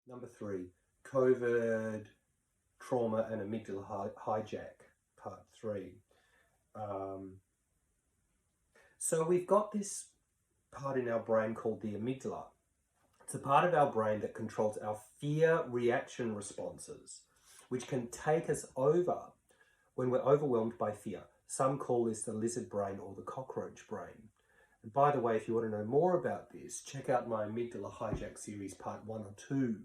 Number 3, COVID, trauma and amygdala hijack, part 3. So we've got this part in our brain called the amygdala. It's a part of our brain that controls our fear reaction responses, which can take us over when we're overwhelmed by fear. Some call this the lizard brain or the cockroach brain. And by the way, if you want to know more about this, check out my Amygdala Hijack series, part 1 or 2.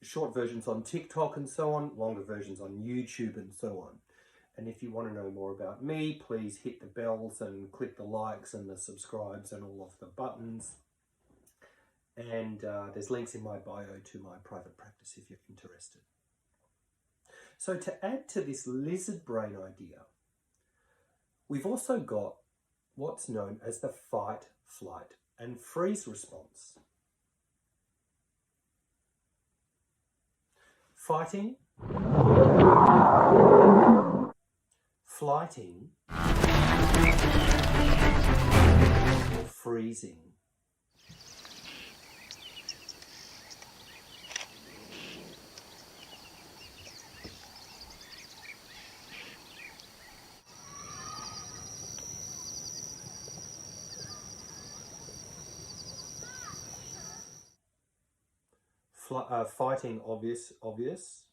Short versions on TikTok and so on, longer versions on YouTube and so on. And if you want to know more about me, please hit the bells and click the likes and the subscribes and all of the buttons. And there's links in my bio to my private practice if you're interested. So to add to this lizard brain idea, we've also got what's known as the fight, flight, and freeze response. Fighting, flighting, or freezing. Fighting, obvious,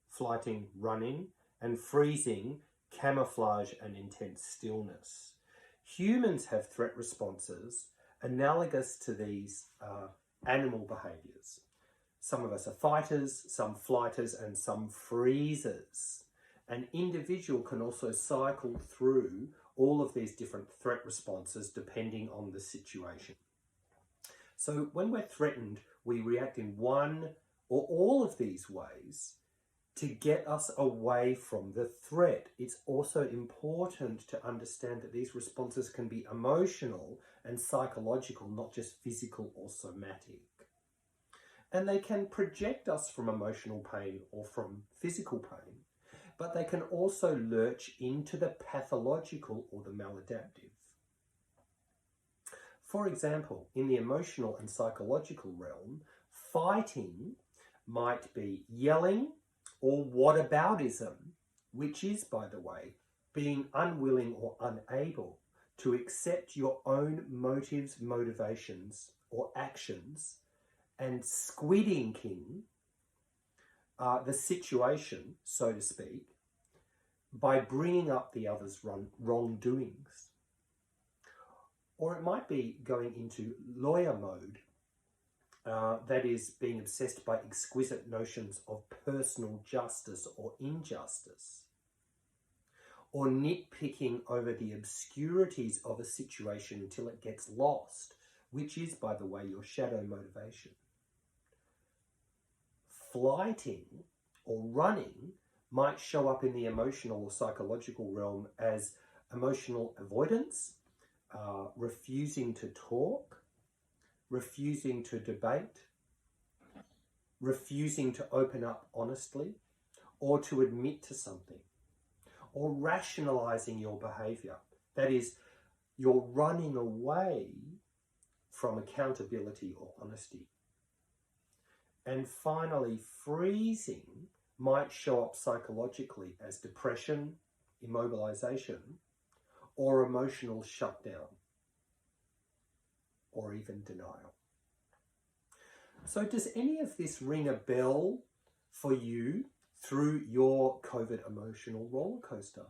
flighting, running, and freezing, camouflage and intense stillness. Humans have threat responses analogous to these animal behaviours. Some of us are fighters, some flighters, and some freezers. An individual can also cycle through all of these different threat responses depending on the situation. So when we're threatened, we react in one or all of these ways to get us away from the threat. It's also important to understand that these responses can be emotional and psychological, not just physical or somatic. And they can project us from emotional pain or from physical pain, but they can also lurch into the pathological or the maladaptive. For example, in the emotional and psychological realm, fighting might be yelling or whataboutism, which is, by the way, being unwilling or unable to accept your own motives, motivations, or actions, and squid-inking the situation, so to speak, by bringing up the other's wrongdoings. Or it might be going into lawyer mode, that is being obsessed by exquisite notions of personal justice or injustice, or nitpicking over the obscurities of a situation until it gets lost, which is, by the way, your shadow motivation. Flighting or running might show up in the emotional or psychological realm as emotional avoidance, refusing to talk, refusing to debate, refusing to open up honestly, or to admit to something, or rationalizing your behavior. That is, you're running away from accountability or honesty. And finally, freezing might show up psychologically as depression, immobilization, or emotional shutdown, or even denial. So does any of this ring a bell for you through your COVID emotional roller coaster?